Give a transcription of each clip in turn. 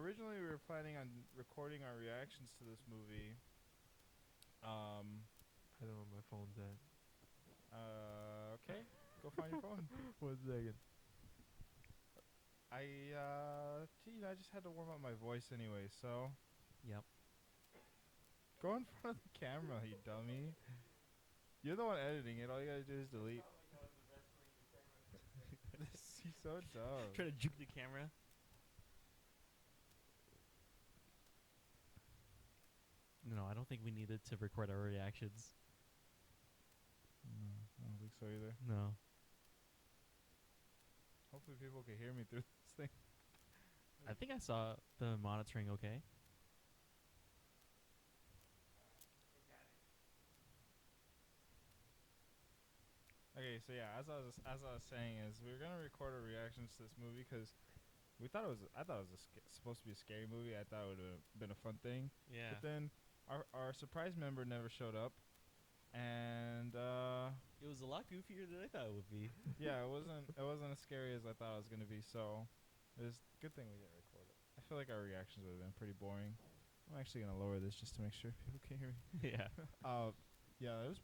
originally we were planning on recording our reactions to this movie. I don't know where my phone's at. Okay. Go find your phone. 1 second. I just had to warm up my voice anyway, so Yep. go in front of the camera, you dummy. You're the one editing it. All you gotta do is delete. He's so dumb. Trying to juke the camera. No, I don't think we needed to record our reactions. No, I don't think so either. No. Hopefully people can hear me through this thing. I think I saw the monitoring okay. Okay, so yeah, as I was saying, is we were gonna record our reactions to this movie because I thought it was supposed to be a scary movie. I thought it would have been a fun thing. Yeah. But then our surprise member never showed up, and It was a lot goofier than I thought it would be. yeah, it wasn't as scary as I thought it was gonna be. So it was a good thing we didn't record it. I feel like our reactions would have been pretty boring. I'm actually gonna lower this just to make sure people can hear me. Yeah. Yeah, it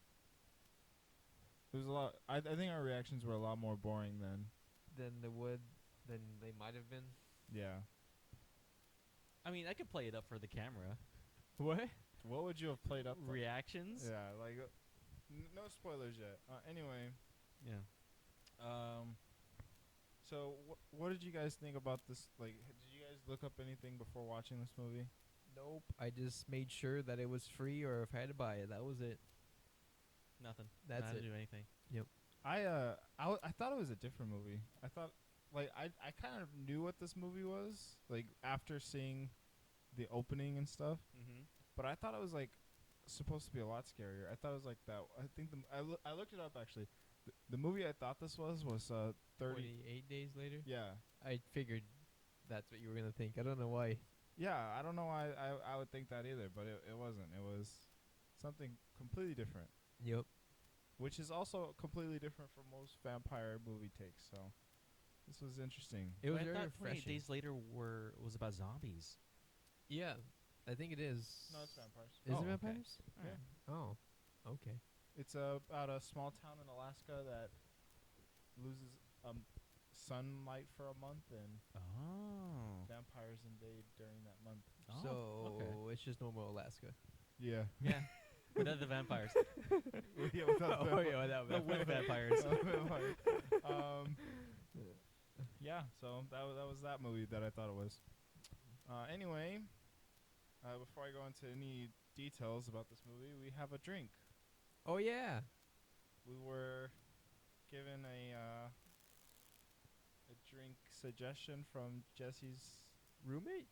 was a lot. I think our reactions were a lot more boring than. Than they might have been. Yeah. I mean, I could play it up for the camera. What? What would you have played up? Reactions? Yeah, like no spoilers yet. Anyway, Yeah. so what did you guys think about this? Like, did you guys look up anything before watching this movie? Nope. I just made sure that it was free or if I had to buy it. That was it. Nothing. That's I it. didn't do anything. Yep. I thought it was a different movie. I thought like I kind of knew what this movie was like after seeing the opening and stuff, Mm-hmm. but I thought it was like supposed to be a lot scarier. I thought it was like that. I think I looked it up actually. The movie I thought this was 30. 28 days later. Yeah. I figured that's what you were gonna think. I don't know why. Yeah, I don't know why I would think that either, but it wasn't. It was something completely different, Yep. which is also completely different from most vampire movie takes. So this was interesting. It was I very thought 28 refreshing. Days Later was about zombies. Yeah, I think it is. No, it's vampires. Is Oh, it okay. vampires? Yeah. Oh, okay. It's about a small town in Alaska that loses sunlight for a month, and Oh. vampires invade during that month. Oh, So okay. it's just normal Alaska. Yeah. Yeah. Without the vampires. Yeah, without Oh yeah, without No, with vampires. Yeah, so that was that movie that I thought it was. Anyway, before I go into any details about this movie, we have a drink. Oh yeah. We were given a drink suggestion from Jesse's Roommate?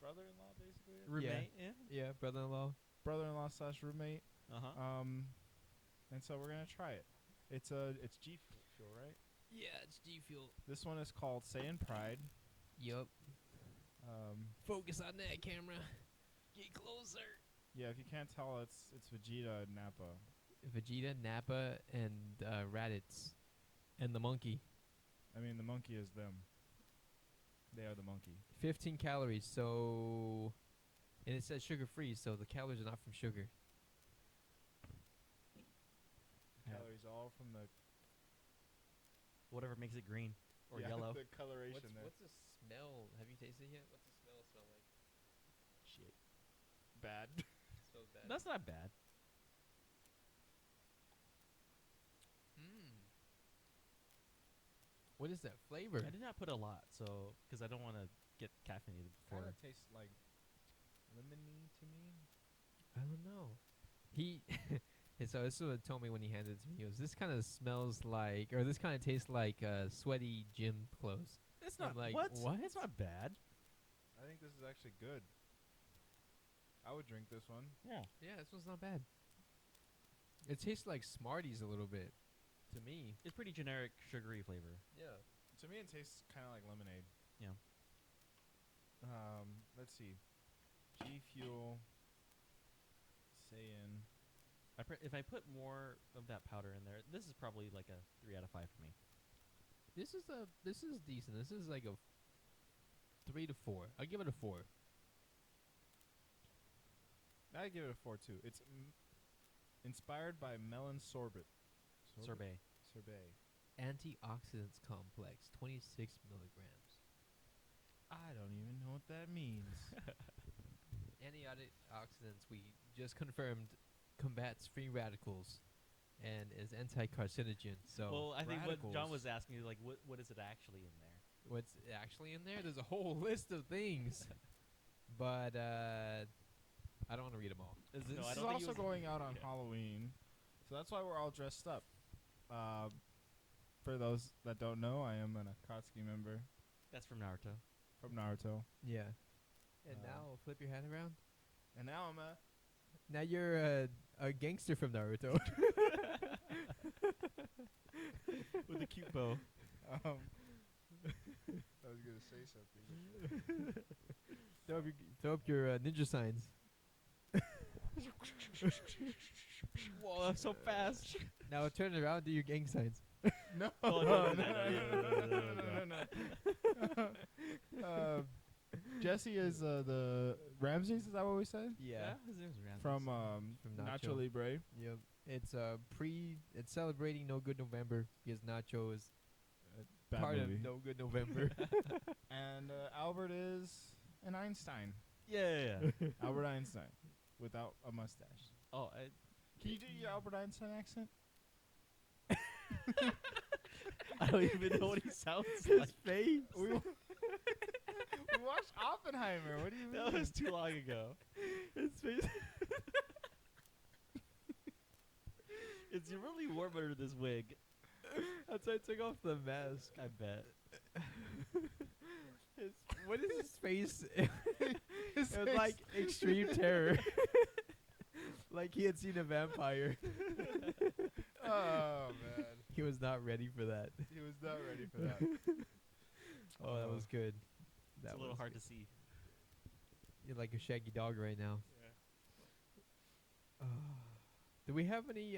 brother-in-law, basically. Roommate. Yeah. Yeah, brother-in-law. Brother-in-law slash roommate. Uh-huh. And so we're gonna try it. It's G Fuel, right? Yeah, it's G Fuel. This one is called Saiyan Pride. Yup. Focus on that camera. Get closer. Yeah, if you can't tell, it's Vegeta and Nappa. Vegeta, Nappa, and Raditz, and the monkey. I mean, the monkey is them. They are the monkey. 15 calories. So, and it says sugar-free. So the calories are not from sugar. Yeah. Calories all from the Whatever makes it green or yeah, yellow. the coloration there. What's the smell? Have you tasted it yet? What's the smell like? Shit. Bad. It smells bad. That's not bad. What is that flavor? I did not put a lot, so because I don't want to get caffeinated Kind before. of tastes like lemony to me. I don't know. He, and so this is what he told me when he handed it to me. He goes, "This kind of smells like, or this kind of tastes like sweaty gym clothes." It's I'm not like, what? what? It's not bad. I think this is actually good. I would drink this one. Yeah. Yeah, this one's not bad. It tastes like Smarties a little bit, to me. It's pretty generic sugary flavor. Yeah. To me, it tastes kind of like lemonade. Yeah. Let's see. G Fuel. Saiyan. If I put more of that powder in there, this is probably like a 3 out of 5 for me. This is decent. This is like a 3 to 4. I'll give it a 4. I give it a 4 too. It's inspired by melon sorbet. Sorbet. Sorbet. Antioxidants complex, 26 milligrams. I don't even know what that means. Antioxidants, we just confirmed, combats free radicals and is anti-carcinogen. So Well, I think what John radicals. was asking is like, what is it actually in there? what's actually in there? There's a whole list of things, but I don't want to read them all. Is This I is don't think it also was- going out on yeah. Halloween, so that's why we're all dressed up. For those that don't know, I am an Akatsuki member That's from Naruto. from Naruto, Yeah. And Um, now flip your hat around. and now I'm a. Now you're a gangster from Naruto. With a cute bow. I was gonna say something. Throw up your ninja signs. Whoa, that's so fast. Now turn it around, do your gang signs. No, Oh, no, no, no. Jesse is the Ramses. Is that what we said? His name's Ramses. From From Nacho Nacho. Libre. Yep. It's celebrating No Good November because Nacho is Bad part movie. of No Good November. And Albert is an Einstein. Yeah. Albert Einstein, without a mustache. Oh, Can you do your Albert Einstein accent? I don't even know what he sounds like. face. We watched Oppenheimer. What do you mean? That was too long ago. His face. It's really warm under this wig. That's why I took off the mask. I bet. What is his face? His It was like extreme terror. Like he had seen a vampire. Oh man, He was not ready for that. he was not ready for that. Oh, that was good. It's a little hard to see. You're like a shaggy dog right now. Do we have any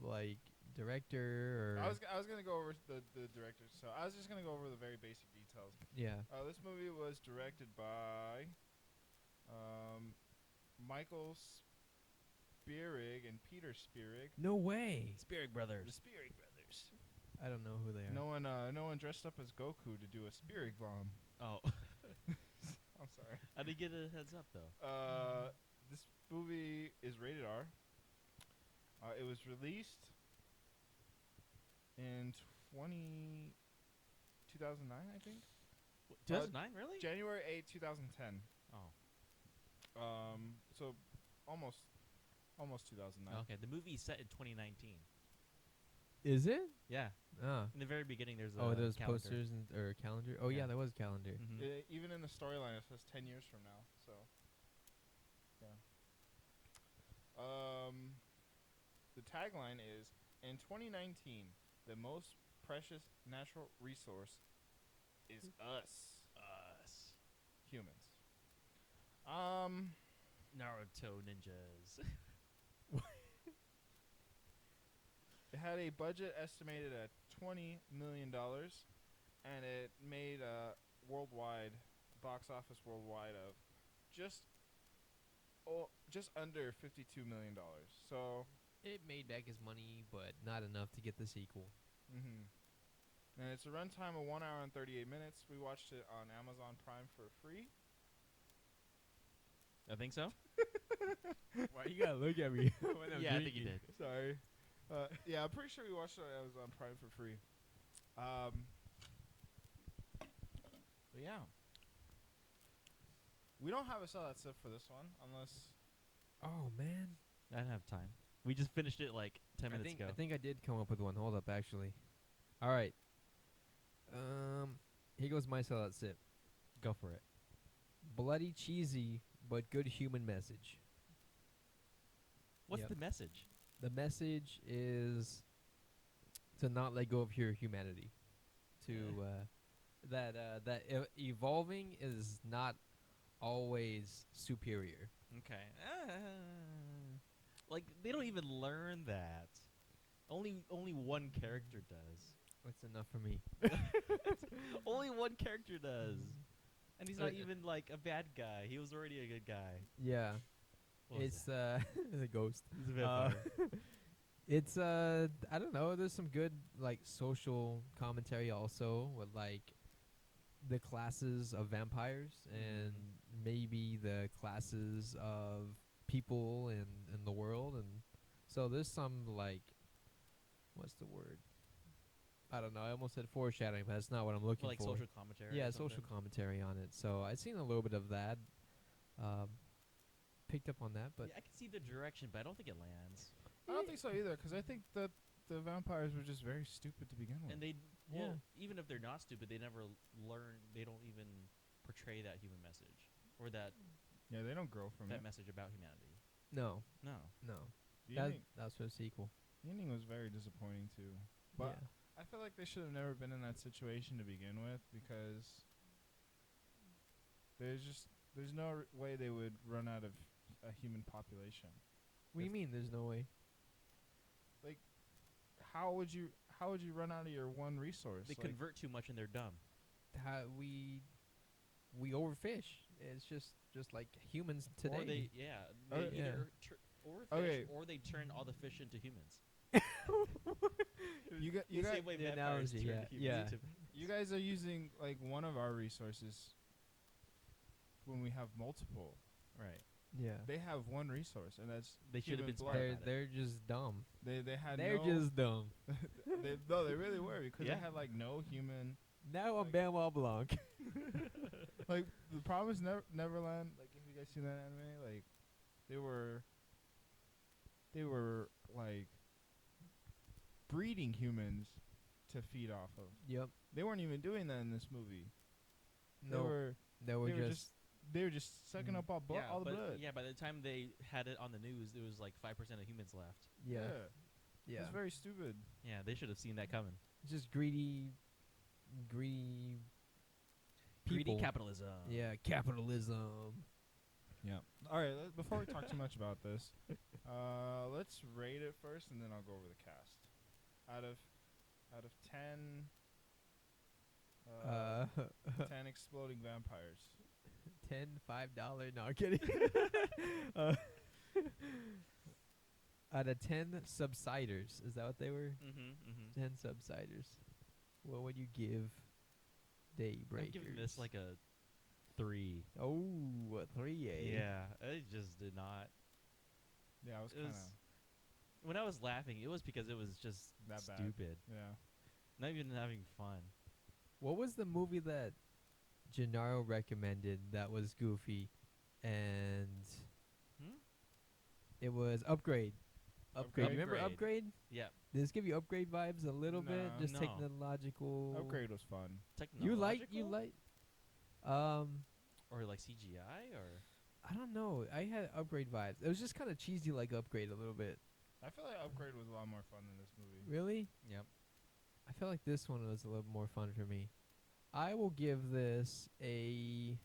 like director or? I was gonna go over the director. So I was just gonna go over the very basic details. Yeah. This movie was directed by Michael Spierig and Peter Spierig. No way. Spirit The Brothers. Spierig brothers. I don't know who they are. No one dressed up as Goku to do a Spierig bomb. Oh, I'm sorry. I didn't get a heads up though. This movie is rated R. It was released in 2009, I think. 2009, really? January 8, 2010. Oh, So almost 2009. okay. The movie is set in 2019. Is it? Yeah. Ah. In the very beginning, there's a Oh, those calendar. posters or calendar. Oh yeah, Yeah. there was a calendar. Mhm. Even in the storyline, it says 10 years from now. So, yeah. The tagline is, in 2019, the most precious natural resource is us, humans. Naruto ninjas. It had a budget estimated at $20 million, and it made a box office worldwide of just under $52 million. So, It made back his money, but not enough to get the sequel. and it's a runtime of 1 hour and 38 minutes. We watched it on Amazon Prime for free. I think so. Why you gotta look at me? when I'm Yeah, I think you drinking? did. Sorry. Yeah, I'm pretty sure we watched it on Amazon Prime for free. But yeah. We don't have a sell that sip for this one, unless... Oh man. I didn't have time. We just finished it like 10 minutes ago. I think I did come up with one. Hold up, actually. All right. Here goes my sellout sip. Go for it. Bloody cheesy, but good human message. What's Yep. the message? The message is to not let go of your humanity. To that evolving is not always superior. Okay. Like they don't even learn that. Only one character does. That's enough for me. Only one character does. And he's not even like a bad guy. He was already a good guy. Yeah, What was it's that? it's a ghost. He's a vampire. It's I don't know. There's some good like social commentary also with like the classes of vampires and maybe the classes of people in the world, and so there's some like what's the word? I don't know. I almost said foreshadowing, but that's not what I'm looking like for. social commentary. Yeah, or social something. commentary on it. So I've seen a little bit of that. Um, picked up on that, but Yeah, I can see the direction, but I don't think it lands. I don't think so either, because I think that the vampires were just very stupid to begin with. And they, Yeah. well, even if they're not stupid, they never learn. They don't even portray that human message or that Yeah, they don't grow from that it. message about humanity. no, No. no. The That ending, that's for the sequel. the ending was very disappointing too. But yeah. I feel like they should have never been in that situation to begin with, because there's no way they would run out of a human population. What do you if- mean? There's no way. How would you run out of your one resource? They Like, convert too much and they're dumb. How we overfish. It's just like humans today. Or they, yeah, they Okay. either overfish Okay. or they turn all the fish into humans. you The guys, same way the vampires analogy, turn yeah, humans yeah. into you guys are using like one of our resources when we have multiple. right. yeah. They have one resource, and that's They should have human been blood. smart They're about it. they're just dumb. They had They're no. just dumb. No, they really were, because Yeah. they had like no human. Now I'm Like- Benoit Blanc. Like the Promised Neverland. Like, have you guys seen that anime? Like, they were like breeding humans to feed off of. Yep. They weren't even doing that in this movie. No, they were they were just they were just sucking Mm. up all, yeah, all the but blood. yeah, by the time they had it on the news, there was like 5% of humans left. yeah. Yeah. It's very stupid. Yeah, they should have seen that coming. Just greedy Greedy people. capitalism. Yeah, capitalism. Yeah. All right. Before we talk too much about this, let's rate it first, and then I'll go over the cast. Out of 10, 10 exploding vampires. $5. No, I'm kidding. uh, out of 10 subsiders, is that what they were? Mm-hmm. 10 subsiders. What would you give Daybreakers? I'm giving this like a 3. Oh, a 3A. Yeah, it just did not. Yeah, I was It kind of was when I was laughing, it was because it was just that bad. stupid. Yeah. Not even having fun. What was the movie that Gennaro recommended that was goofy? And Hmm? it was Upgrade. Upgrade. Upgrade? Remember Upgrade. Upgrade? Yeah, Did this give you Upgrade vibes a little bit? No. Just No. technological. Upgrade was fun. You like technological? Or like CGI or I don't know. I had Upgrade vibes. It was just kind of cheesy like Upgrade a little bit. I feel like Upgrade was a lot more fun than this movie. Really? Yep. I feel like this one was a little more fun for me. I will give this I'll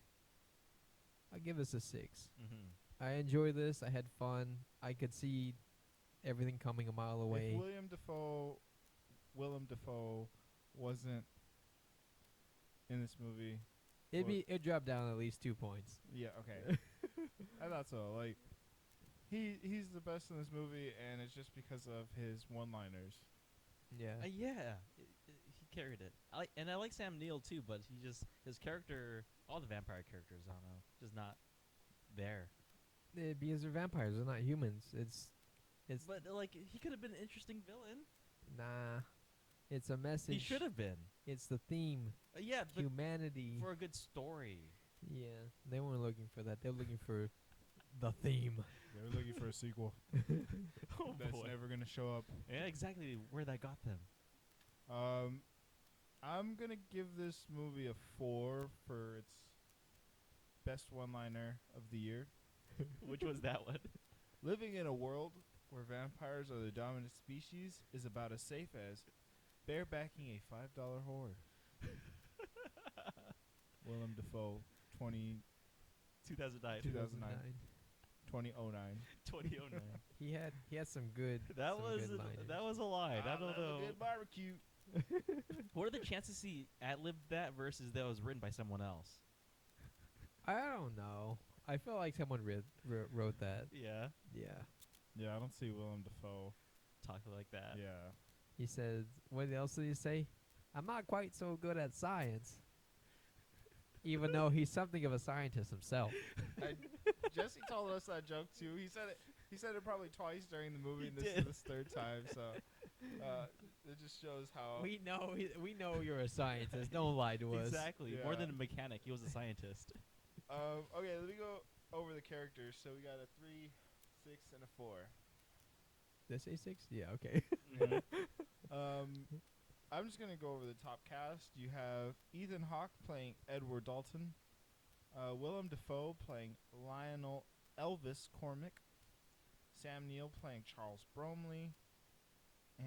give this a 6. Mm-hmm. I enjoy this. I had fun. I could see everything coming a mile away. If Willem Dafoe wasn't in this movie, It dropped down at least 2 points. yeah, okay. I thought so. Like, he's the best in this movie, and it's just because of his one-liners. Yeah. Yeah, he carried it. I like Sam Neill too, but his character, all the vampire characters, I don't know, just not there. Because they're vampires, they're not humans. It's But like he could have been an interesting villain. nah. It's a message. He should have been. It's the theme. Yeah, but Humanity. for a good story. Yeah. They weren't looking for that. They're looking for the theme. They were looking for a sequel Oh that's never gonna show up. Yeah, exactly where that got them. I'm gonna give this movie a 4 for its best one-liner of the year. Which was that one? Living in a world where vampires are the dominant species is about as safe as barebacking a $5 whore. Willem Dafoe, 2009. 2009. 2009. 2009. He had some good. That some was good liners. that was a line. I don't love know. a good barbecue. What are the chances he ad-libbed that versus that was written by someone else? I don't know. I feel like someone wrote that. Yeah, Yeah. Yeah, I don't see Willem Dafoe. talking like that. Yeah. He said, what else did he say? I'm not quite so good at science. Even though he's something of a scientist himself. Jesse told us that joke too. He said it. He said it probably twice during the movie, and this is did. his third time. So it just shows how. We know you're a scientist. Don't lie to us. Exactly. More Yeah. than a mechanic, he was a scientist. Okay, let me go over the characters. So we got a 3, 6, and a 4. Did I say 6? Yeah, okay. Mhm. I'm just gonna go over the top cast. You have Ethan Hawke playing Edward Dalton, Willem Dafoe playing Lionel Elvis Cormick, Sam Neill playing Charles Bromley, and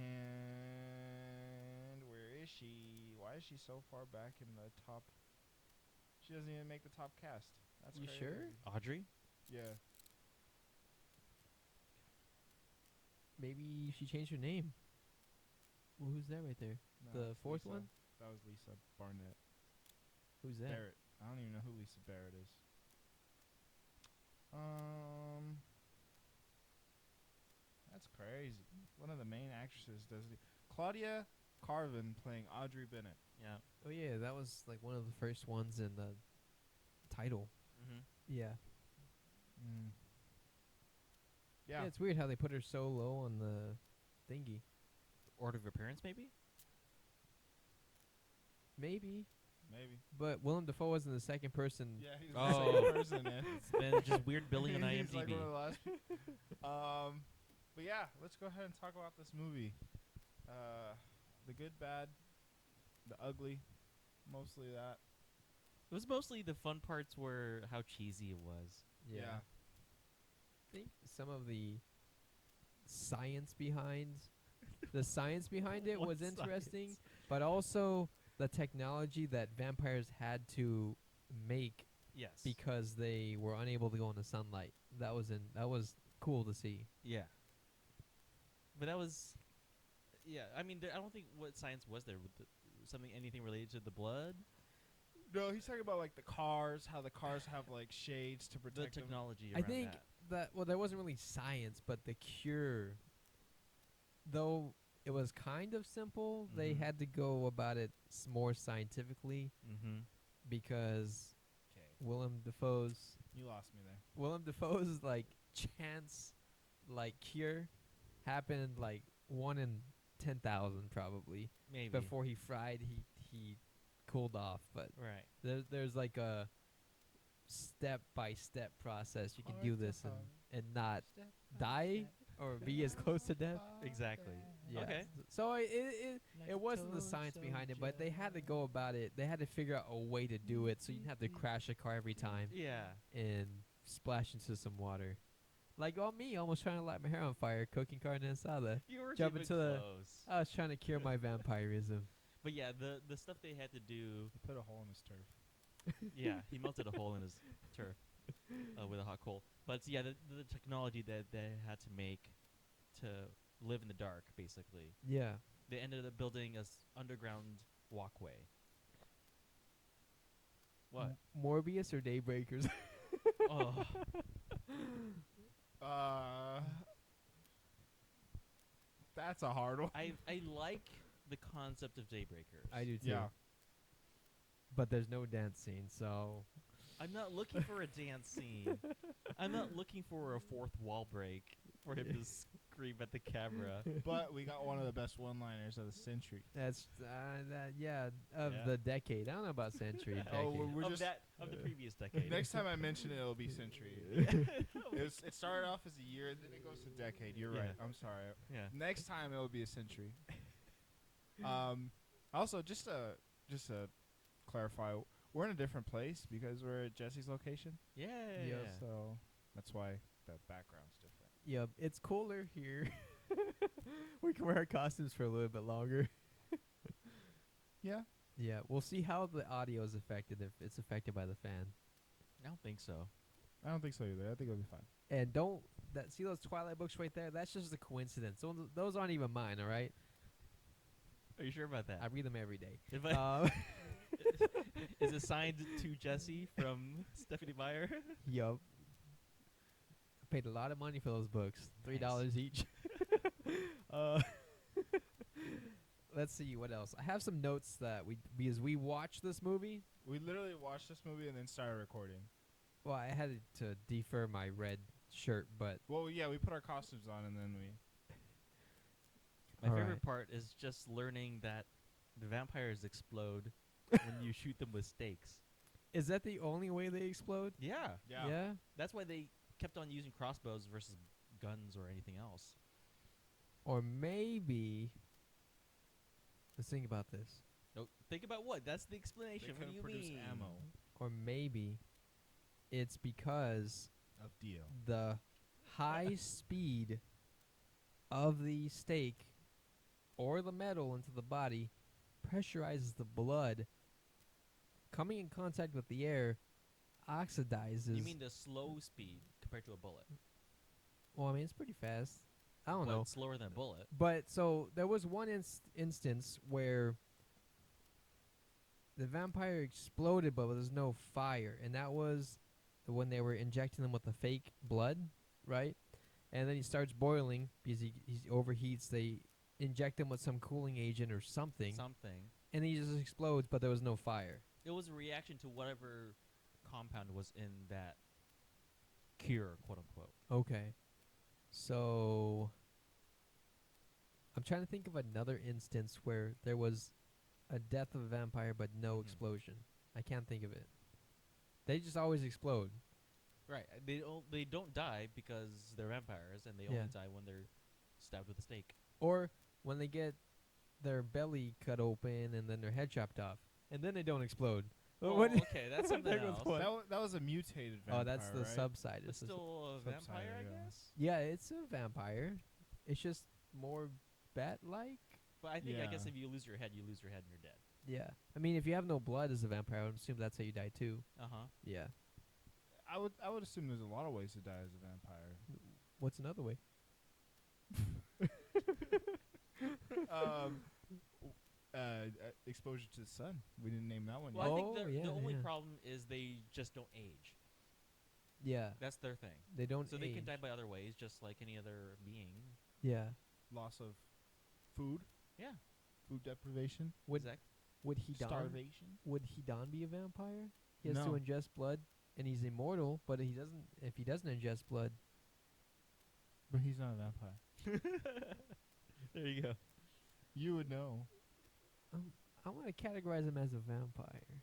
where is she? Why is she so far back in the top? She doesn't even make the top cast. That's You crazy. sure? Audrey? Yeah. Maybe she changed her name. Well, who's that right there? No, The it's fourth Lisa. one? That was Lisa Barnett. Who's that? Barrett. I don't even know who Lisa Barrett is. That's crazy. One of the main actresses does it. Claudia Carvin playing Audrey Bennett. Yeah. Oh yeah, that was like one of the first ones in the title. Mm-hmm. Yeah. Yeah. It's weird how they put her so low on the thingy. Order of appearance, maybe? Maybe. Maybe. But Willem Dafoe wasn't the second person. Yeah, he's Oh. the second person in. It's been just weird billing on He's IMDb. like one of the last but yeah, let's go ahead and talk about this movie. The good, bad, the ugly, mostly that. It was mostly the fun parts were how cheesy it was. Yeah. I think some of the science behind it What was interesting, science? but also the technology that vampires had to make Yes. because they were unable to go in the sunlight. That was cool to see. Yeah. But that was, yeah. I mean, I don't think what science was there. With anything related to the blood, No, he's talking about like the cars, how the cars have like shades to the protect them. technology. I Around think that. there wasn't really science, but the cure, though it was kind of simple, they Mhm. had to go about it more scientifically Mm-hmm. because Okay, Willem Dafoe's you lost me there. like chance like cure happened like 1 in 10,000 probably. Maybe. Before he fried, he cooled off, but Right. there's like a step by step process you can do this and not die or be as close to death. Exactly. Yeah. Okay. So it wasn't the science behind it, but they had to go about it. They had to figure out a way to do it so you didn't have to crash a car every time Yeah. and splash into some water. Like on me, almost trying to light my hair on fire, cooking carne asada. You were Jump even into the- close. I was trying to cure my vampirism. But yeah, the stuff they had to do. He put a hole in his turf. Yeah, he melted a hole in his turf with a hot coal. But yeah, the technology that they had to make to live in the dark, basically. Yeah. They ended up building a underground walkway. What? Morbius or Daybreakers? Oh, That's a hard one. I like the concept of Daybreakers. I do too. Yeah. But there's no dance scene, so I'm not looking for a dance scene. I'm not looking for a fourth wall break for him to scream at the camera. But we got one of the best one-liners of the century. that's Yeah. the decade. I don't know about century. Yeah. decade. Oh, we're of just that of the previous decade. next time I mention it, it'll be century. It started off as a year, then it goes to decade. You're right. Yeah. I'm sorry. Yeah. Next time it'll be a century. Also, just to clarify, we're in a different place because we're at Jesse's location. Yeah. So that's why the background's different. Yep, it's cooler here. We can wear our costumes for a little bit longer. Yeah. Yeah, we'll see how the audio is affected if it's affected by the fan. I don't think so. I don't think so either. I think it'll be fine. And see those Twilight books right there? That's just a coincidence. Those aren't even mine, all right? Are you sure about that? I read them every day. If I, Um, Is it signed to Jesse from Stephanie Meyer? Yup. I paid a lot of money for those books. $3 each. uh, let's see what else. I have some notes that because we watched this movie. We literally watched this movie and then started recording. Well, I had to defer my red shirt, but Well, yeah, we put our costumes on and then we. My All favorite right. part is just learning that the vampires explode when you shoot them with stakes. is that the only way they explode? Yeah. Yeah. That's why they kept on using crossbows versus guns or anything else. Or maybe. Let's think about this. No, think about what? That's the They explanation. What do couldn't you produce mean? ammo Or maybe it's because of deal. the high speed of the stake or the metal into the body pressurizes the blood coming in contact with the air, oxidizes. You mean the slow speed compared to a bullet? Well, I mean, it's pretty fast. I don't Well, know. it's slower than a bullet. But so there was one instance where the vampire exploded, but there was no fire, and that was when they were injecting them with the fake blood, right? And then he starts boiling because he overheats. They inject him with some cooling agent or something, and he just explodes, but there was no fire. It was a reaction to whatever compound was in that cure, quote unquote. Okay. So I'm trying to think of another instance where there was a death of a vampire but no Mhm. explosion. I can't think of it. They just always explode. Right. They don't die because they're vampires, and they Yeah. only die when they're stabbed with a stake. Or when they get their belly cut open and then their head chopped off. And then they don't explode. Oh, What- okay, that's something There goes else. one. That was a mutated vampire. Oh, that's the right? subside. It's It's still a Subside, vampire, I yeah. guess. yeah, it's a vampire. It's just more bat-like. But I think, I guess Yeah. if you lose your head, you lose your head and you're dead. Yeah. I mean, if you have no blood as a vampire, I would assume that's how you die too. Uh-huh. Yeah. I would assume there's a lot of ways to die as a vampire. What's another way? Exposure to the sun. We didn't name that one Well, yet. I Oh, think yeah, the only yeah. problem is they just don't age. Yeah. That's their thing. They don't So age. they can die by other ways, just like any other being. Yeah. Loss of food. Yeah. Food deprivation. Would Exact- would Hedon Starvation. would Hedon be a vampire? He has to No. ingest blood and he's immortal, but he doesn't if he doesn't ingest blood. But he's not a vampire. There you go. You would know. I want to categorize him as a vampire.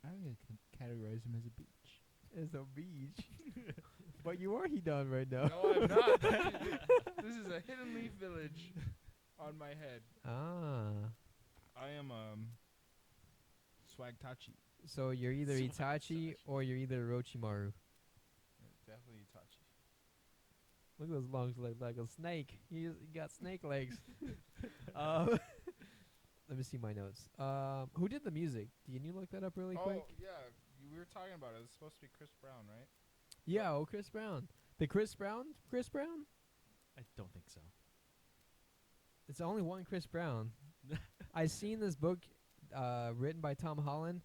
I'm gonna categorize him as a beach. As a beach. But you are Hedon right now. No, I'm not. This is a hidden leaf village on my head. Ah. I am Swagtachi. So you're either Itachi or you're either Orochimaru. Definitely Itachi. Look at those legs like a snake. He got snake legs. Let me see my notes. Who did the music? Can you look that up really quick? yeah, we were talking about it. It's supposed to be Chris Brown, right? Yeah, Chris Brown. The Chris Brown? Chris Brown? I don't think so. It's only one Chris Brown. I seen this book written by Tom Holland.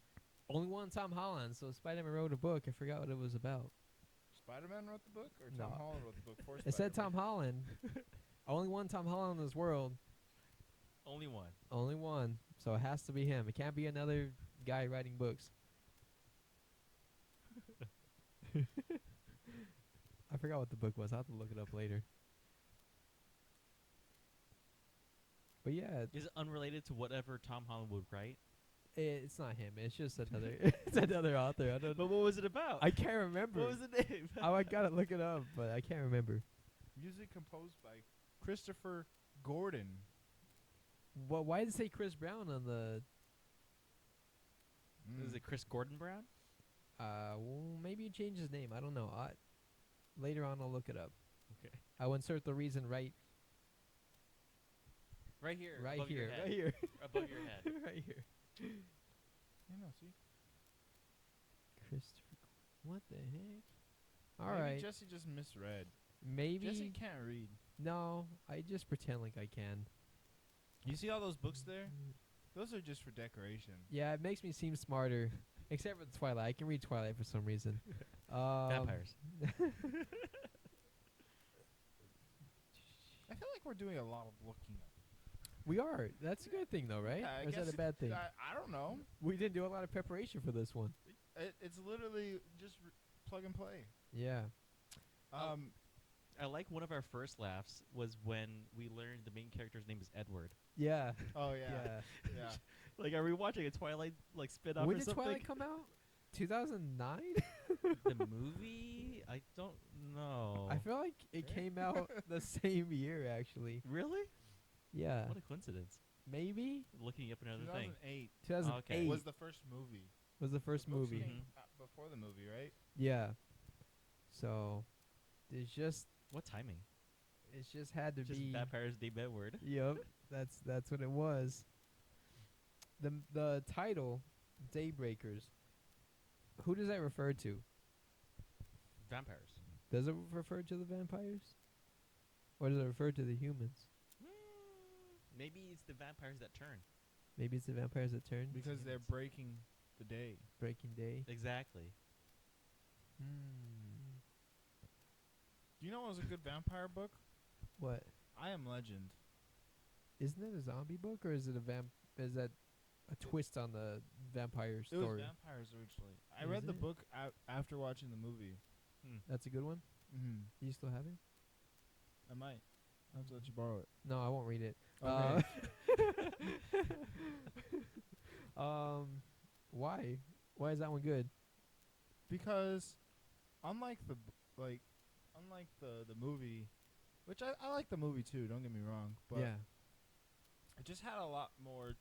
Only one Tom Holland. So Spider-Man wrote a book. I forgot what it was about. Spider-Man wrote the book, or No. Tom Holland wrote the book for It said Tom Spider-Man? Holland. Only one Tom Holland in this world. Only one. Only one. So it has to be him. It can't be another guy writing books. I forgot what the book was. I'll have to look it up later. But yeah, Is it unrelated to whatever Tom Holland would write? it's not him. It's just another. It's another author. I don't. But what was it about? I can't remember. What was the name? Oh, I gotta look it up, but I can't remember. Music composed by Christopher Gordon. Well, why did it say Chris Brown on the? Is it Chris Gordon Brown? Well, maybe he changed his name. I don't know. Later on, I'll look it up. Okay. I will insert the reason right Right here. right above your here, head. right here, Above your head. right here. Yeah, no, see. Christopher. What the heck? All Maybe right. Jesse just misread. Maybe. Jesse can't read. No, I just pretend like I can. You see all those books there? Those are just for decoration. Yeah, it makes me seem smarter. Except for Twilight. I can read Twilight for some reason. Vampires. I feel like we're doing a lot of looking up. We are. That's a good thing, though, right? Yeah, I or is guess that a bad thing? I don't know. We didn't do a lot of preparation for this one. It's literally just plug and play. Yeah. I like one of our first laughs was when we learned the main character's name is Edward. Yeah. Oh yeah. Yeah. Yeah. Like, are we watching a Twilight like spin-off When or did something? Twilight come out? 2009? The movie? I don't know. I feel like it came out the same year, actually. Really? Yeah. What a coincidence. Maybe? Looking up another thing. 2008 2008 Okay. was the first movie. was the first The books movie. came before the movie, right? Yeah. So, it's just What timing? had to Just be. vampires named Edward. Yep, that's what it was. The title, Daybreakers. Who does that refer to? Vampires. Does it refer to the vampires, or does it refer to the humans? Maybe it's the vampires that turn. Maybe it's the vampires that turn. Because they're breaking the day. Breaking Day. Exactly. Hmm. Do you know what was a good vampire book? What? I Am Legend. Isn't it a zombie book, or is it Is that a twist on the vampire It was story? vampires originally. I Is read the it? book after watching the movie. That's a good one. Mm-hmm. You still have it? I might. I'll have to let you borrow it. No, I won't read it. Okay. Why? Why is that one good? Because unlike the movie, which I like the movie too, don't get me wrong, but Yeah. it just had a lot more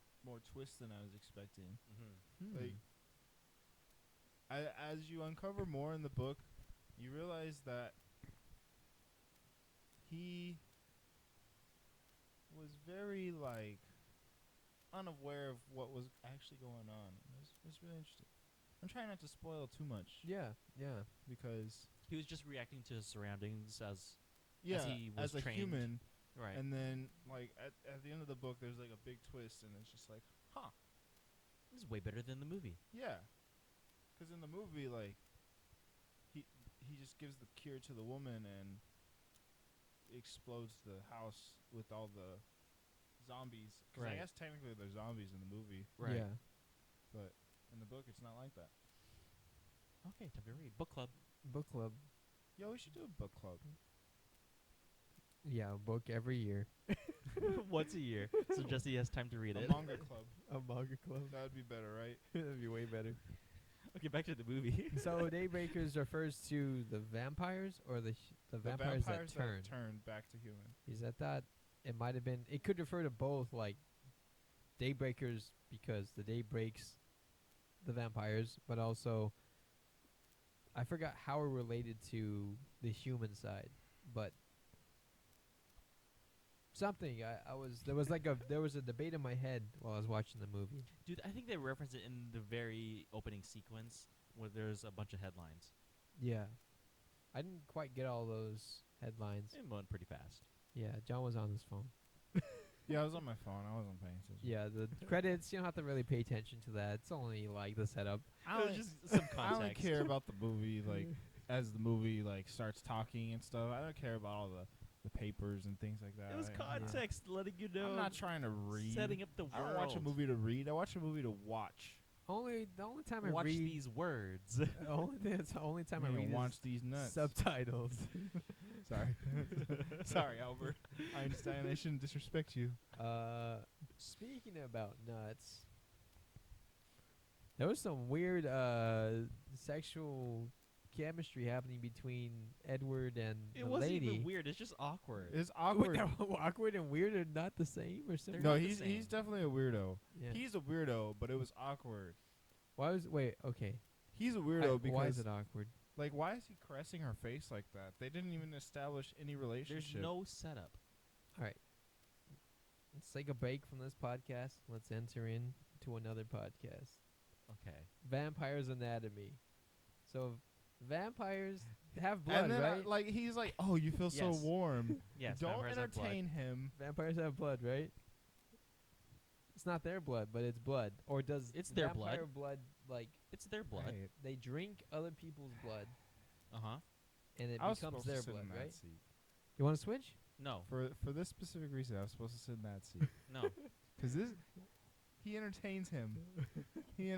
twists than I was expecting. Mm-hmm. Like, as you uncover more in the book, you realize that he was very unaware of what was actually going on. It was really interesting. I'm trying not to spoil too much Yeah. Yeah. because He was just reacting to his surroundings as he was as a trained. human, right. and then at the end of the book, there's like a big twist, and it's just like, huh, This is way better than the movie. yeah. Because in the movie, he just gives the cure to the woman and explodes the house with all the zombies. Because I Right. guess technically they're zombies in the movie, Right. Yeah. but in the book it's not like that. Okay, time to read. Book club. Book club. Yo, we should do a book club. Yeah, a book every year. Once a year. So Jesse has time to read A it. manga club. A manga club. That would be better, right? That'd be way better. Okay, back to the movie. So Daybreakers refers to the vampires or the vampires that turn. turn back to human. Because I thought it might have been. It could refer to both, like Daybreakers because the day breaks the vampires, but also I forgot how it related to the human side, but something there was a debate in my head while I was watching the movie. Dude, I think they reference it in the very opening sequence where there's a bunch of headlines. Yeah, I didn't quite get all those headlines. It went pretty fast. Yeah, John was on his phone. Yeah, I was on my phone. I wasn't paying attention. Yeah, the credits, you don't have to really pay attention to that. It's only like the setup. I It only, was just some I only context. care about the movie, as the movie starts talking and stuff. I don't care about all the papers and things like that. It was context letting you know. I'm not trying to read. Setting up the world. I don't watch a movie to read. I watch a movie to watch. The only time I Watch read these words. That's the only time I read watch is these nuts. subtitles. Sorry, sorry, Albert. I understand. I shouldn't disrespect you. Speaking about nuts, there was some weird sexual chemistry happening between Edward and It the wasn't lady. even weird. It's just awkward. It's Wait, awkward. they're awkward and weird are not the same or similar? No, not the he's same. definitely a weirdo. Yeah. He's a weirdo, but it was awkward. Okay. He's a weirdo because why is it awkward? why is he caressing her face like that? They didn't even establish any There's relationship. no setup. All right. Let's take a break from this podcast. Let's enter into another podcast. Okay. Vampires Anatomy. So vampires have blood, and then right? he's like, oh, you feel so Yes. warm. Yes. Don't vampires have blood. entertain him. Vampires have blood, right? It's not their blood, but it's blood. Or does It's their blood. vampire blood like It's their blood. Right. they drink other people's blood Uh huh. and it I was becomes supposed to their sit blood, in that right? seat. You want to switch? No. For this specific reason, I was supposed to sit in that seat. No. Because he entertains him. He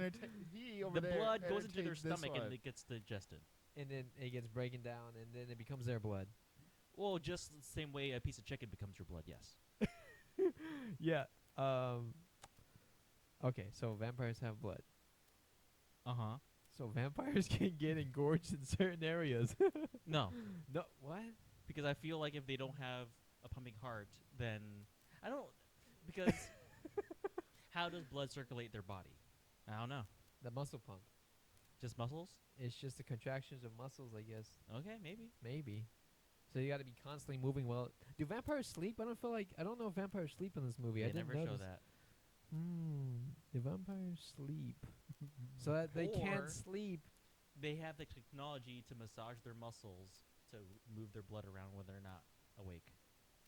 over The there blood goes into their entertains this stomach one. and it gets digested. And then it gets breaking down, and then it becomes their blood. Well, just the same way a piece of chicken becomes your blood. Yes. Yeah. Okay, so vampires have blood. Uh huh. So vampires can get engorged in certain areas. No, No, what? because I feel like if they don't have a pumping heart, then I don't. Because how does blood circulate their body? I don't know. The muscle pump. Just muscles? It's just the contractions of muscles, I guess. Okay, maybe. Maybe. So you got to be constantly moving. Well, do vampires sleep? I don't know if vampires sleep in this movie. I They didn't never show notice. that. Do vampires sleep? So that they Or- can't sleep. They have the technology to massage their muscles to move their blood around when they're not awake.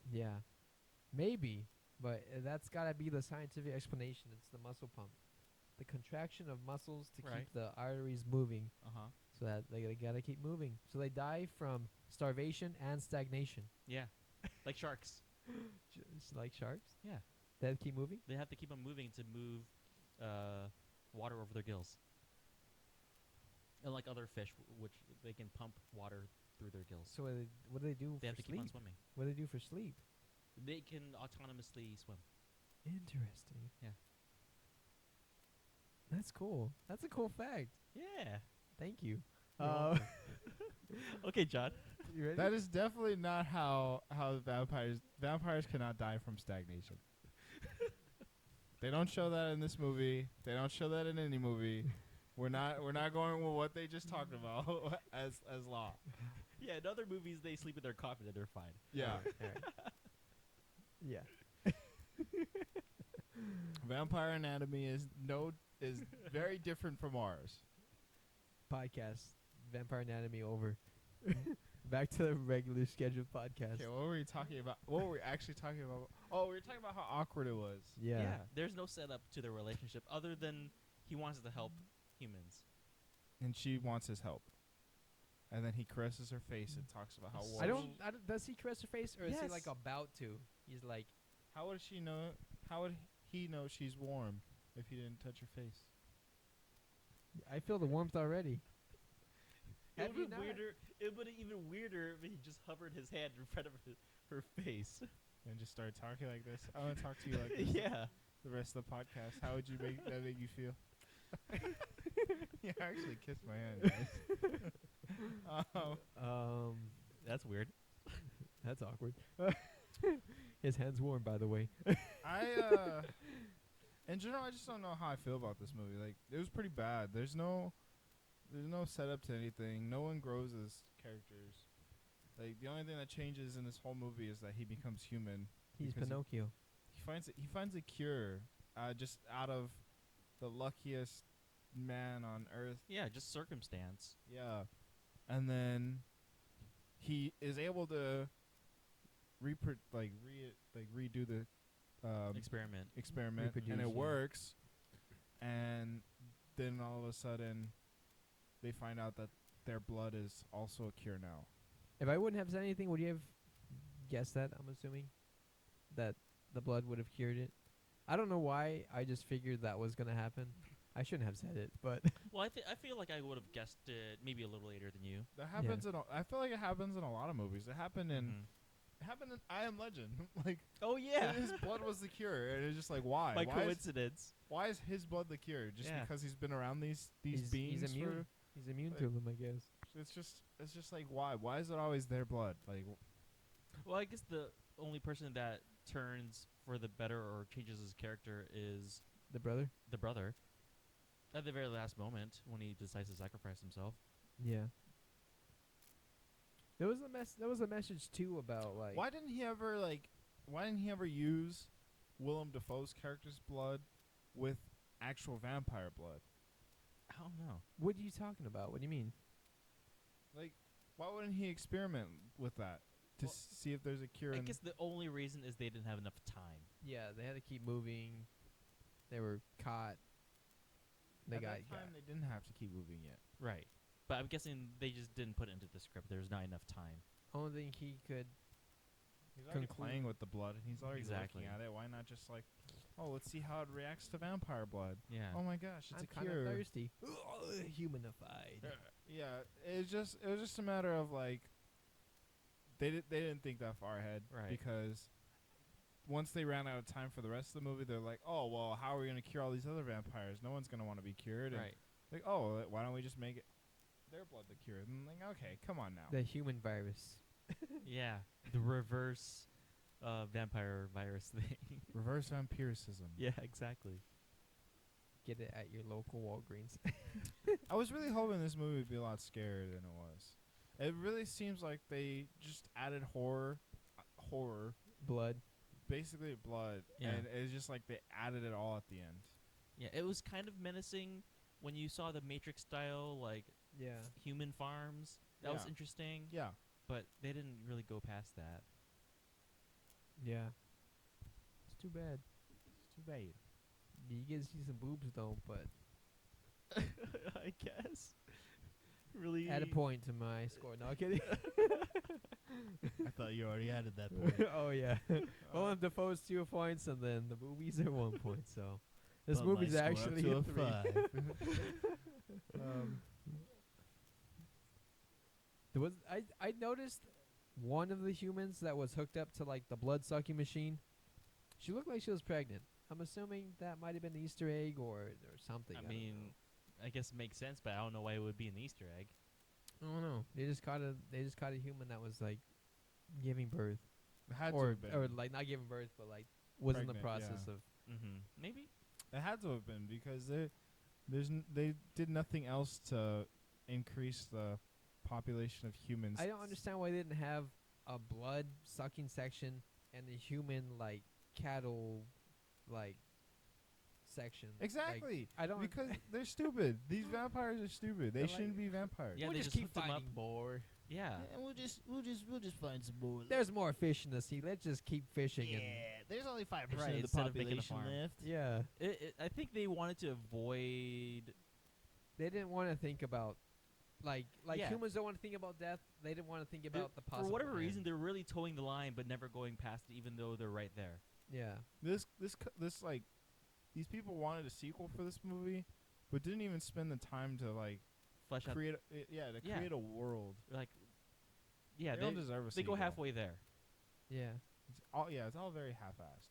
Yeah. Maybe. But that's got to be the scientific explanation. It's the muscle pump. The contraction of muscles to Right. keep the arteries moving Uh huh. so that they got to keep moving. So they die from starvation and stagnation. Yeah. Like sharks. Just like sharks. Yeah. They keep moving. They have to keep on moving to move water over their gills. Unlike other fish, which they can pump water through their gills. So what do they do They for have to keep on sleep? swimming. What do they do for sleep? They can autonomously swim. Interesting. Yeah. That's cool. That's a cool fact. Yeah. Thank you. You're welcome. Okay, John. You ready? That is definitely not how vampires cannot die from stagnation. They don't show that in this movie. They don't show that in any movie. We're not going with what they just talked about as law. Yeah, in other movies they sleep in their coffin and they're fine. Yeah. Yeah. Vampire anatomy is very different from ours. Podcast. Vampire Anatomy over. Back to the regular scheduled podcast. Okay, what were we talking about? What were we actually talking about? Oh, we were talking about how awkward it was. Yeah. There's no setup to their relationship other than he wants to help humans. And she wants his help. And then he caresses her face and talks about how warm. I don't. Does he caress her face, or is he like Yes. about to? He's like, How would she know? How would he know she's warm if he didn't touch her face? I feel the warmth already. It Have would you be not? weirder. It would be even weirder if he just hovered his hand in front of her face. And just started talking like this. I want to talk to you like this. Yeah. The rest of the podcast. How would you make that make you feel? You actually kissed my hand, guys. That's weird. That's awkward. His hand's warm, by the way. In general, I just don't know how I feel about this movie. Like, it was pretty bad. There's no setup to anything. No one grows as characters. Like, the only thing that changes in this whole movie is that he becomes human. He's Because Pinocchio. He finds a cure, just out of the luckiest man on earth. Yeah, just circumstance. Yeah, and then he is able to redo the Experiment. experiment, Reproduce, and it yeah. works. And then all of a sudden, they find out that their blood is also a cure now. If I wouldn't have said anything, would you have guessed that? I'm assuming that the blood would have cured it. I don't know why. I just figured that was gonna happen. I shouldn't have said it, but Well, I feel like I would have guessed it maybe a little later than you. That happens I feel like it happens in a lot of movies. It happened in Mhm. I Am Legend. Like, Oh yeah. his blood was the cure, and it's just like, why? By why coincidence. why is his blood the cure? Just Yeah. because he's been around these beings he's immune. He's immune like- to them, I guess. It's just like, why? Why is it always their blood? Like, Well, I guess the only person that turns for the better or changes his character is The brother. the brother. At the very last moment, when he decides to sacrifice himself. Yeah. There was a message too about like why didn't he ever use Willem Dafoe's character's blood with actual vampire blood? I don't know. What are you talking about? What do you mean? Like, why wouldn't he experiment with that to Well, see if there's a cure? I guess the only reason is they didn't have enough time. Yeah, they had to keep moving. They were caught. They At got that time, they didn't have to keep moving yet. Right. But I'm guessing they just didn't put it into the script. There's not enough time. only thing he could. He's already Conclude- playing with the blood, and he's already Exactly. looking at it. Why not just like, oh, let's see how it reacts to vampire blood. Yeah. Oh my gosh, it's I'm a kind of cure. thirsty. Humanified. Yeah, it was just a matter of like, they didn't think that far ahead, Right. Because once they ran out of time for the rest of the movie, they're like, oh well, how are we gonna cure all these other vampires? No one's gonna want to be cured. And Right. like, oh, why don't we just make it their blood the cure? And like, okay, come on now. The human virus. Yeah. The reverse vampire virus thing. Reverse vampirism. Yeah, exactly. Get it at your local Walgreens. I was really hoping this movie would be a lot scarier than it was. It really seems like they just added horror, Blood. basically blood, Yeah. and it's just like they added it all at the end. Yeah, it was kind of menacing when you saw the Matrix style like Yeah. human farms. That was Yeah. interesting, Yeah, but they didn't really go past that. Yeah. It's too bad. it's too bad. You get to see some boobs though, but I guess. Really? add a point to my score. No, I'm kidding. I thought you already added that point. Oh yeah. Willem Dafoe's 2 points, and then the movies are 1 point. So this But my movie's score up actually to a a 3. 5. There was I noticed one of the humans that was hooked up to like the blood sucking machine. She looked like she was pregnant. I'm assuming that might have been an Easter egg or something. I don't mean, know. I guess it makes sense, but I don't know why it would be an Easter egg. I don't know. They just caught a human that was like giving birth, It had to or have been. or like not giving birth, but like was in the Pregnant, process yeah. of. Mm-hmm. Maybe. It had to have been because they did nothing else to increase the population of humans. I don't understand why they didn't have a blood sucking section and a human like cattle like section. Like, Exactly. I don't Because they're stupid. These vampires are stupid. They They're shouldn't like- be vampires. Yeah, we'll they just just keep hooked 'em up. finding more. Yeah. we'll just find some more. There's more fish in the sea. Let's just keep fishing. yeah, And there's only 5% Right, of the instead of making a population farm. left. yeah, I think they wanted to avoid. they didn't want to think about like Yeah. humans don't want to think about death. They didn't want to think about the For possible whatever reason, end. they're really towing the line, but never going past it, even though they're right there. Yeah, This like these people wanted a sequel for this movie, but didn't even spend the time to like Flesh out. create Yeah. create a world. Like. Yeah, they they don't deserve a they sequel. go halfway there. yeah, It's all very half-assed.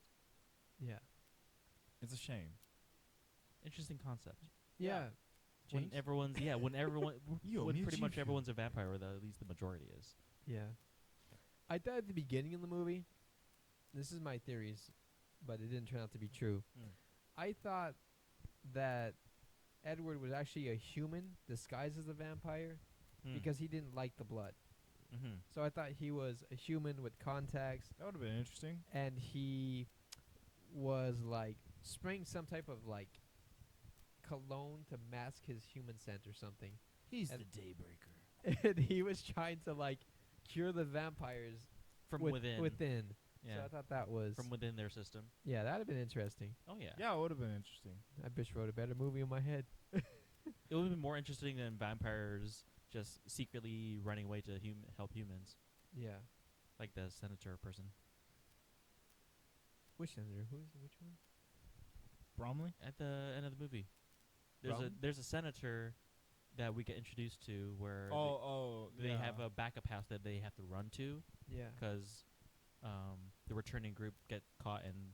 yeah, It's a shame. Interesting concept. yeah. When James? everyone's when everyone Yo, when me pretty much too. everyone's a vampire, or at least the majority is. Yeah. I thought at the beginning of the movie, this is my theories, but it didn't turn out to be true. Mm. I thought that Edward was actually a human disguised as a vampire because he didn't like the blood. Mm-hmm. So I thought he was a human with contacts, That would have been interesting. and he was like spraying some type of like cologne to mask his human scent or something. He's And- the Daybreaker. And he was trying to like cure the vampires From within. Yeah. So I thought that was From within their system. yeah, that'd have been interesting. Oh yeah. Yeah, it would have been interesting. I bitch wrote a better movie in my head. It would have been more interesting than vampires just secretly running away to help humans, Yeah. like the senator person. Which senator? Which one? Bromley? At the end of the movie, Brown? there's a senator that we get introduced to where they yeah. have a backup house that they have to run to Yeah. because the returning group get caught and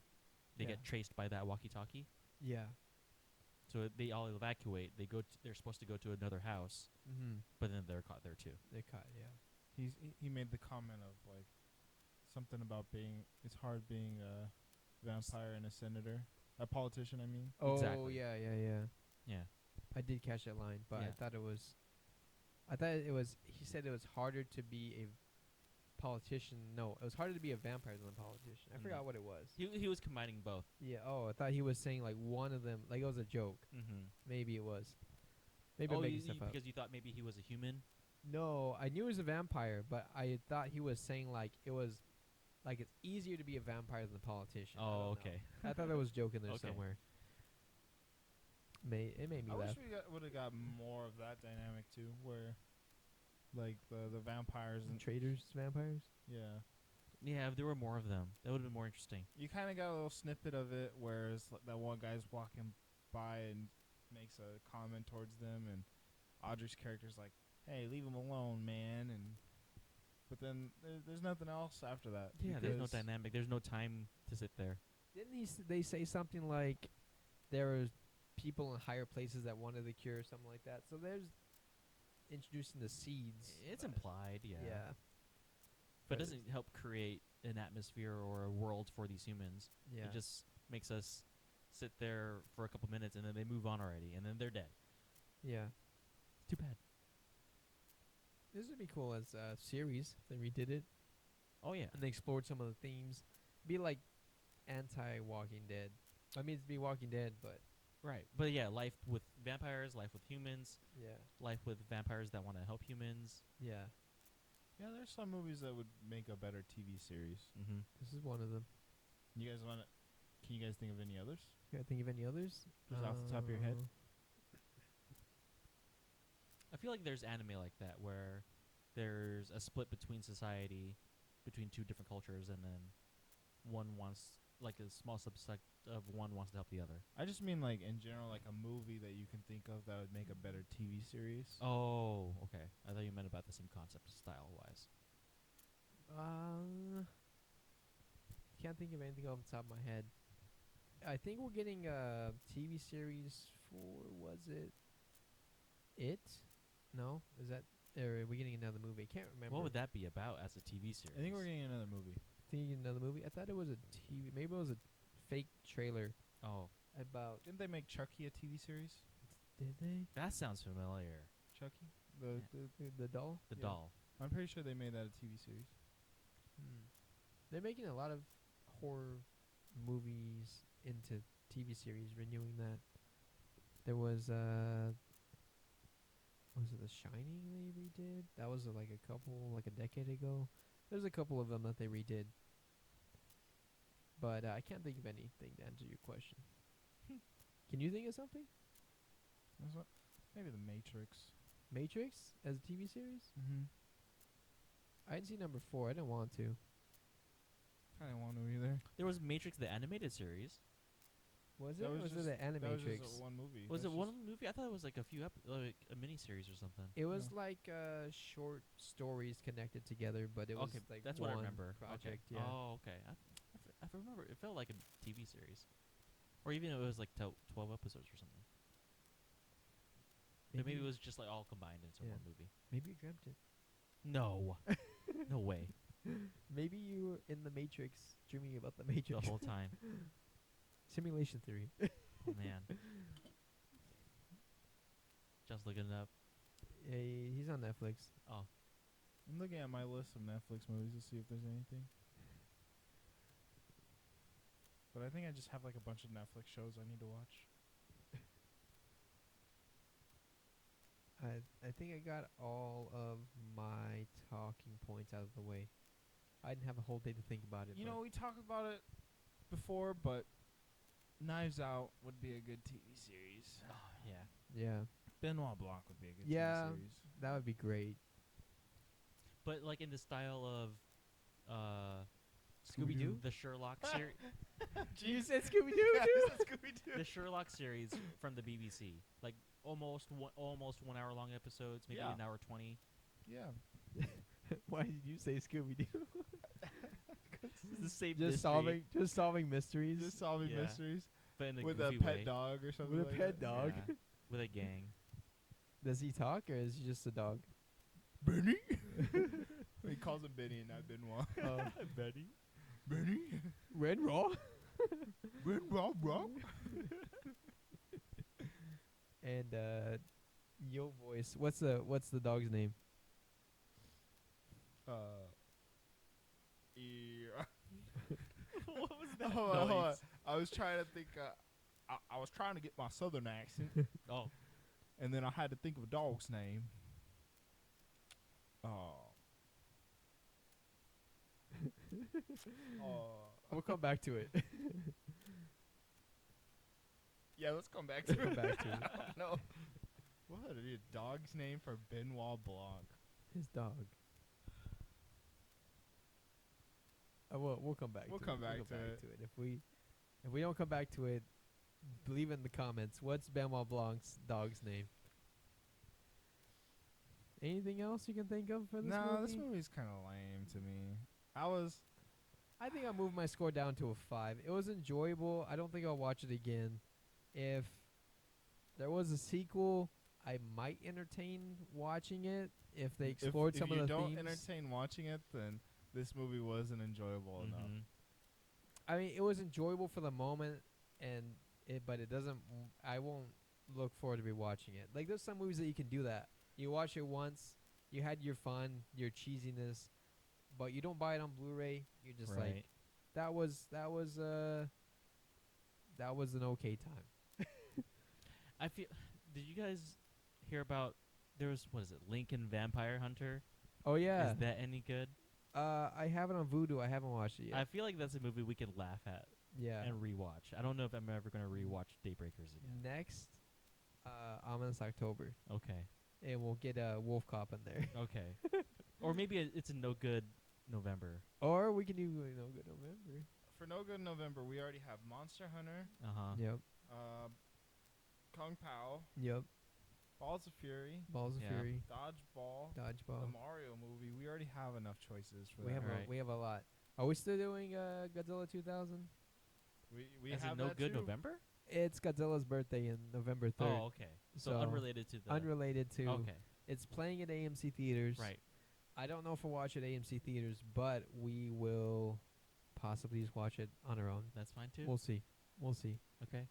they Yeah. get traced by that walkie-talkie. Yeah. So they all evacuate. They're supposed to go to another house, Mm-hmm. but then they're caught there too. They caught. Yeah. He made the comment of like something about it's hard being a vampire and a senator, a politician. I mean, Oh Exactly. yeah. Yeah. I did catch that line, but I Yeah. thought it was. He said it was harder to be a politician. No, it was harder to be a vampire than a politician. I Mm. forgot what it was. He was combining both. Yeah. Oh, I thought he was saying like one of them, like it was a joke. Mm-hmm. Maybe it was. Maybe I'm Oh, making stuff up. because you thought maybe he was a human. No, I knew he was a vampire, but I thought he was saying like it was, like it's easier to be a vampire than a politician. I Oh, don't know. okay. I thought there was a joke in there Okay. somewhere. It made me I laugh. wish we would have got more of that dynamic too, where like the vampires and Traitors, vampires. yeah, Yeah, if there were more of them, that would have been more interesting. you kind of got a little snippet of it, whereas that one guy's walking by and makes a comment towards them, and Audrey's character's like, "Hey, leave him alone, man," and but then there's nothing else after that. Yeah, there's no because- dynamic. There's no time to sit there. Didn't they say something like there was people in higher places that wanted the cure or something like that? So there's introducing the seeds. It's but- implied, yeah. Yeah. But it But doesn't help create an atmosphere or a world for these humans. Yeah. It just makes us sit there for a couple minutes and then they move on already and then they're dead. Yeah. Too bad. This would be cool as a series if they redid it Oh yeah. and they explored some of the themes. Be like anti-Walking Dead. I mean, it's be Walking Dead, but Right. But yeah, life with vampires, life with humans, yeah, life with vampires that want to help humans. yeah. Yeah, there's some movies that would make a better TV series. Mm-hmm. This is one of them. You guys want to? Can you guys think of any others? You gotta think of any others? Just off the top of your head? I feel like there's anime like that where there's a split between society, between two different cultures, and then one wants, like a small subset of one wants to help the other. I just mean like in general, like a movie that you can think of that would make a better TV series. Oh, okay. I thought you meant about the same concept style-wise. Can't think of anything off the top of my head. I think we're getting a TV series for, was it It? No? Is that, or are we getting another movie? I can't remember. What would that be about as a TV series? I think we're getting another movie. Thinking another movie? I thought it was a TV, maybe it was a fake trailer Oh, about, Didn't they make Chucky a TV series? did they? that sounds familiar. Chucky, The doll? The Yeah. doll. I'm pretty sure they made that a TV series. They're making a lot of horror movies into TV series, renewing that. There was it The Shining they redid? That was like a decade ago. There's a couple of them that they redid. But I can't think of anything to answer your question. Can you think of something? That's what, maybe The Matrix. Matrix as a TV series? Mm-hmm. I didn't see number 4. I didn't want to. I didn't want to either. There was Matrix, the animated series. Was it? That Or was was just- it the That was Animatrix? just one movie. Was That's it one just- movie? I thought it was like a few like a mini series or something. It was No. like short stories connected together, but it was Okay, like that's what I one remember. project. Okay. Yeah. Oh, okay. I remember it felt like a TV series, or even it was like 12 episodes or something. Maybe it was just like all combined into Yeah. one movie. Maybe you dreamt it. No, no way. Maybe you were in the Matrix, dreaming about the Matrix. The whole time. Simulation theory. Oh man. Just looking it up. He's on Netflix. Oh, I'm looking at my list of Netflix movies to see if there's anything. But I think I just have like a bunch of Netflix shows I need to watch. I think I got all of my talking points out of the way. I didn't have a whole day to think about it. You but know, we talked about it before, but Knives Out would be a good TV series. yeah. yeah, Benoit Blanc would be a good Yeah. TV series. that would be great. But like in the style of Scooby-Doo? the Sherlock series, You said Scooby Doo, Yeah, too. I said Scooby-Doo. the Sherlock series from the BBC, like almost 1 hour long episodes, maybe Yeah. an hour 20. Yeah. Why did you say Scooby Doo? It's the same just solving mysteries. Just solving Yeah. mysteries but in a with a goofy pet way. dog or something With a like pet that. dog. Yeah, with a gang. Does he talk or is he just a dog? Benny? He calls him Benny and not Benoit. Betty. Benny? Red Raw. Red Rob Rob? And Yo voice. What's the dog's name? Yeah. What was that Hold on. noise? I was trying to think. I was trying to get my southern accent, Oh, and then I had to think of a dog's name. We'll come back to it. Yeah, let's come back to Come it. back to it. I don't know. What would be a dog's name for Benoit Blanc? His dog. We'll come back. We'll to come it. back We'll to come back it. to it. If we don't come back to it, leave it in the comments. What's Benoit Blanc's dog's name? Anything else you can think of for this No, movie? this movie's kind of lame to me. I think I moved my score down to a 5. It was enjoyable. I don't think I'll watch it again. If there was a sequel, I might entertain watching it if they explored some if of the you don't themes. entertain watching it, then this movie wasn't enjoyable enough. Mhm. I mean, it was enjoyable for the moment, but it doesn't. I won't look forward to rewatching it. Like there's some movies that you can do that. You watch it once, you had your fun, your cheesiness, but you don't buy it on Blu-ray. You're just like, Right. that was an okay time. I feel. Did you guys hear about? There was what is it? Lincoln Vampire Hunter. Oh yeah. Is that any good? I have it on Vudu. I haven't watched it yet. I feel like that's a movie we can laugh at Yeah. and rewatch. I don't know if I'm ever gonna rewatch Daybreakers again. Next, Ominous October, Okay. and we'll get a Wolf Cop in there, Okay. Or maybe it's a no good November. or we can do Good November. For No Good November, we already have Monster Hunter, Uh huh. Yep. Kung Pao, Yep. Balls of Fury, Balls of Yeah. Fury, Dodgeball, the Dodgeball. Mario movie. We already have enough choices for We that. have Right. we have a lot. Are we still doing Godzilla 2000? We have As in no that good too. November. It's Godzilla's birthday in November 3rd. Oh, okay. So, So, unrelated to the. Unrelated to. Okay. It's playing at AMC theaters. Right. I don't know if we'll watch it at AMC theaters, but we will possibly just watch it on our own. That's fine too. We'll see. We'll see. Okay.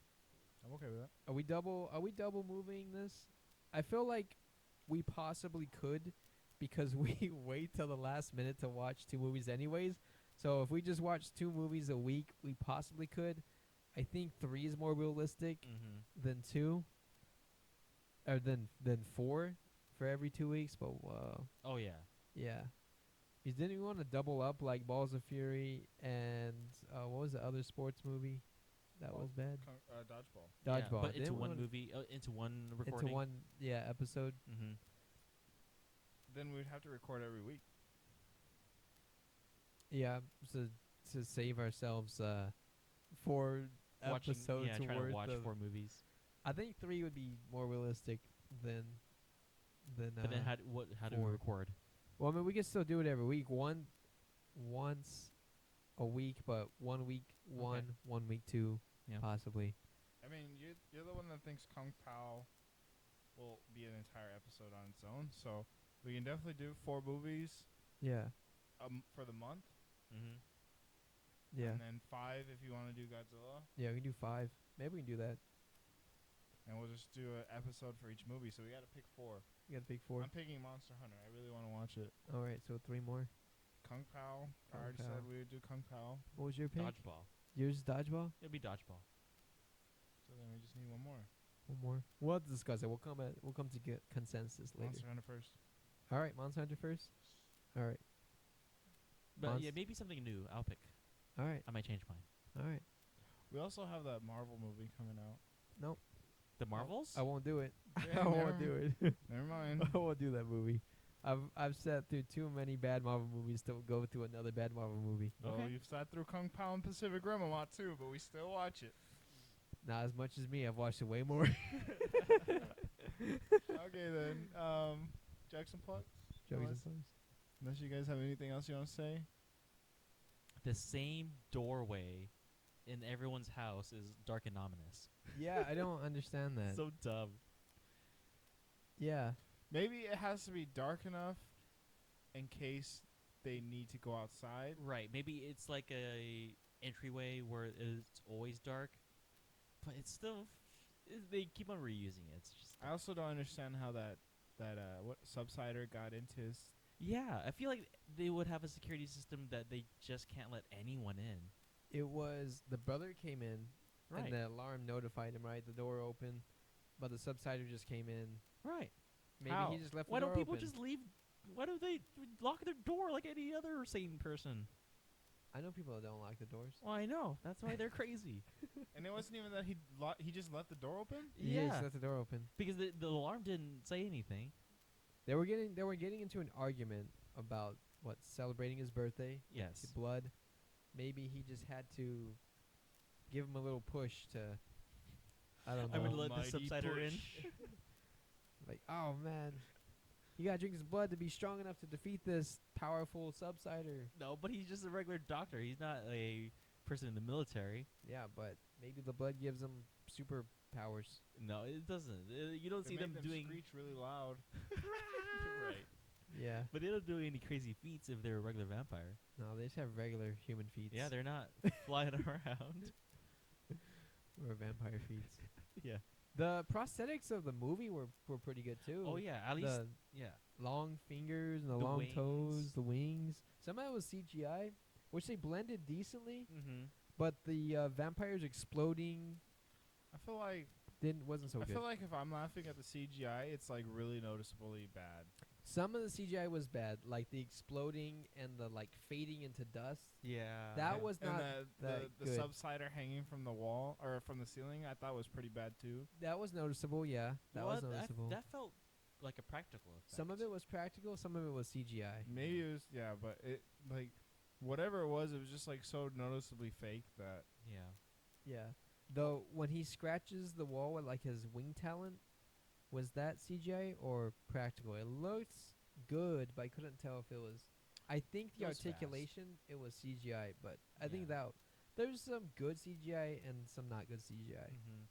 I'm okay with that. Are we double moving this? I feel like we possibly could because we wait till the last minute to watch 2 movies anyways. So if we just watch 2 movies a week, we possibly could. I think 3 is more realistic Mm-hmm. than 2 or than 4 for every 2 weeks, but Oh yeah. yeah. Because didn't we want to double up like Balls of Fury and what was the other sports movie that was bad? Dodgeball. Yeah, Dodgeball. but into Didn't we one wanna- movie, into one recording. Into one episode. Mm-hmm. Then we'd have to record every week. Yeah, so to save ourselves 4 Watching, episodes yeah, trying worth to watch of 4 movies. I think 3 would be more realistic than But then how do we 4. record? Well, I mean, we can still do it every week. Once a week, but 1 week 1, 1 week 2, Yeah. possibly. I mean, you're the one that thinks Kung Pao will be an entire episode on its own. So we can definitely do 4 movies Yeah. for the month. Mm-hmm. Yeah. And then 5 if you want to do Godzilla. Yeah, we can do 5. Maybe we can do that. And we'll just do an episode for each movie. So we got to pick 4. You got to pick 4. I'm picking Monster Hunter. I really want to watch it. All right, so 3 more. Kung Pao. I Kung already Pao. said we would do Kung Pao. What was your pick? Dodgeball. Yours is Dodgeball? It'll be dodgeball. So then we just need 1 more. 1 more. We'll have to discuss it. We'll come to get consensus later. Monster Hunter first. All right, Monster Hunter first. All right. But yeah, maybe something new. I'll pick. All right. I might change mine. All right. We also have that Marvel movie coming out. Nope. The Marvels. I won't do it. Yeah, I won't do it. Never mind. I won't do that movie. I've sat through too many bad Marvel movies to go through another bad Marvel movie. Well, Okay. you've sat through Kung Pao and Pacific Rim a lot too, but we still watch it. Not as much as me. I've watched it way more. Okay then. Jackson plugs. Joey's Unless- and Plugs. Unless you guys have anything else you want to say. The same doorway in everyone's house is dark and ominous. Yeah, I don't understand that. So dumb. Yeah. Maybe it has to be dark enough in case they need to go outside. Right. Maybe it's like a entryway where it's always dark, but it's still. They keep on reusing it. It's just. I also don't understand how that what Subsider got into his. Yeah, I feel like they would have a security system that they just can't let anyone in. It was the brother came in Right. and the alarm notified him, right? The door opened, but the subsider just came in. Right. Maybe How? he just left Why the door don't people open. just leave? Why don't they lock their door like any other sane person? I know people that don't lock the doors. Well, I know. That's why they're crazy. And it wasn't even that he just left the door open. Yeah, Yeah. just left the door open. Because the alarm didn't say anything. They were getting into an argument about what celebrating his birthday. Yes. The blood. Maybe he just had to give him a little push to. I don't know. I'm gonna let the Almighty subsider in. push. Like, oh man, you gotta drink his blood to be strong enough to defeat this powerful subsider. No, but he's just a regular doctor. He's not a person in the military. Yeah, but maybe the blood gives him superpowers. No, it doesn't. You don't It see made them doing. screech really loud. Right. Yeah. But they don't do any crazy feats if they're a regular vampire. No, they just have regular human feet. Yeah, they're not flying around. or vampire feet. Yeah. The prosthetics of the movie were pretty good too. Oh yeah, at least the yeah. long fingers and the, The long wings. toes, the wings. Some of it was CGI, which they blended decently. Mm-hmm. But the vampires exploding I feel like wasn't so I good. feel like if I'm laughing at the CGI, it's like really noticeably bad. Some of the CGI was bad, like the exploding and the like fading into dust. Yeah. That was and not the that the good. subsider hanging from the wall or from the ceiling, I thought was pretty bad too. That was noticeable, yeah. That was noticeable. That felt like a practical effect. Some of it was practical, some of it was CGI. Maybe it was but it like whatever it was just like so noticeably fake that Yeah. Yeah. Though when he scratches the wall with like his wing talent, was that CGI or practical? It looks good, but I couldn't tell if it was. I think the It was fast. articulation it was CGI, but I think Yeah. that there's some good CGI and some not good CGI. Mm-hmm.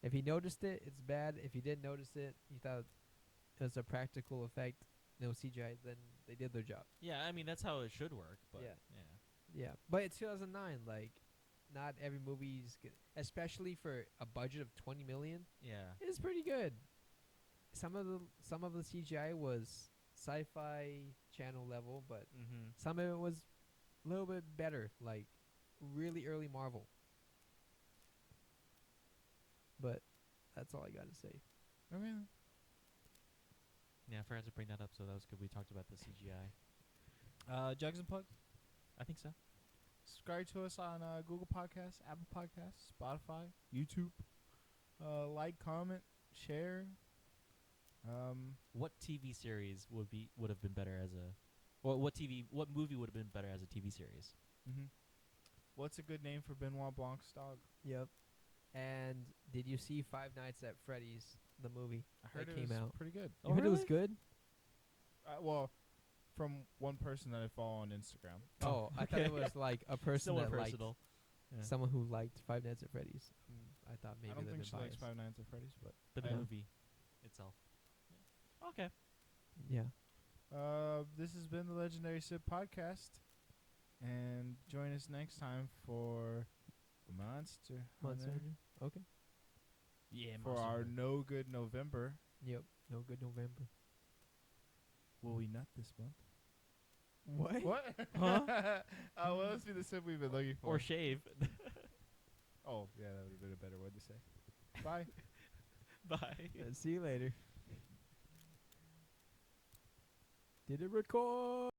If you noticed it, it's bad. If you didn't notice it, you thought it was a practical effect, no CGI, then they did their job. Yeah, I mean that's how it should work. But Yeah. yeah. Yeah, but it's 2009. Like, not every movie's good, especially for a budget of 20 million. Yeah. It's pretty good. Some of the CGI was sci-fi channel level, but Mm-hmm. some of it was a little bit better, like really early Marvel. But that's all I got to say. I mean Yeah, I forgot to bring that up, so that was good. We talked about the CGI. jugs and plugs. I think so. Subscribe to us on Google Podcasts, Apple Podcasts, Spotify, YouTube. Like, comment, share. What TV series would have been better as a, or what movie would have been better as a TV series? Mm-hmm. What's a good name for Benoit Blanc's dog? Yep. And did you see Five Nights at Freddy's, the movie? I heard That it came was out. pretty good. You heard it was really? good? Well, from one person that I follow on Instagram. Oh, I thought it okay. was like a person Somewhat that liked personal. Yeah. someone who liked Five Nights at Freddy's. I thought maybe I don't they've think been she likes biased. Five Nights at Freddy's, but But the Yeah. movie itself. Yeah. Okay. Yeah. this has been the Legendary Sip Podcast, and join us next time for Monster Monster Hunter Hunter. Okay. Yeah. for our No Good November. Yep. No good November. Will we nut this month? What? What? Huh? What else be the sip we've been looking for? or shave. Oh, yeah, that would have been a better word to say. Bye. Bye. See you later. Did it record?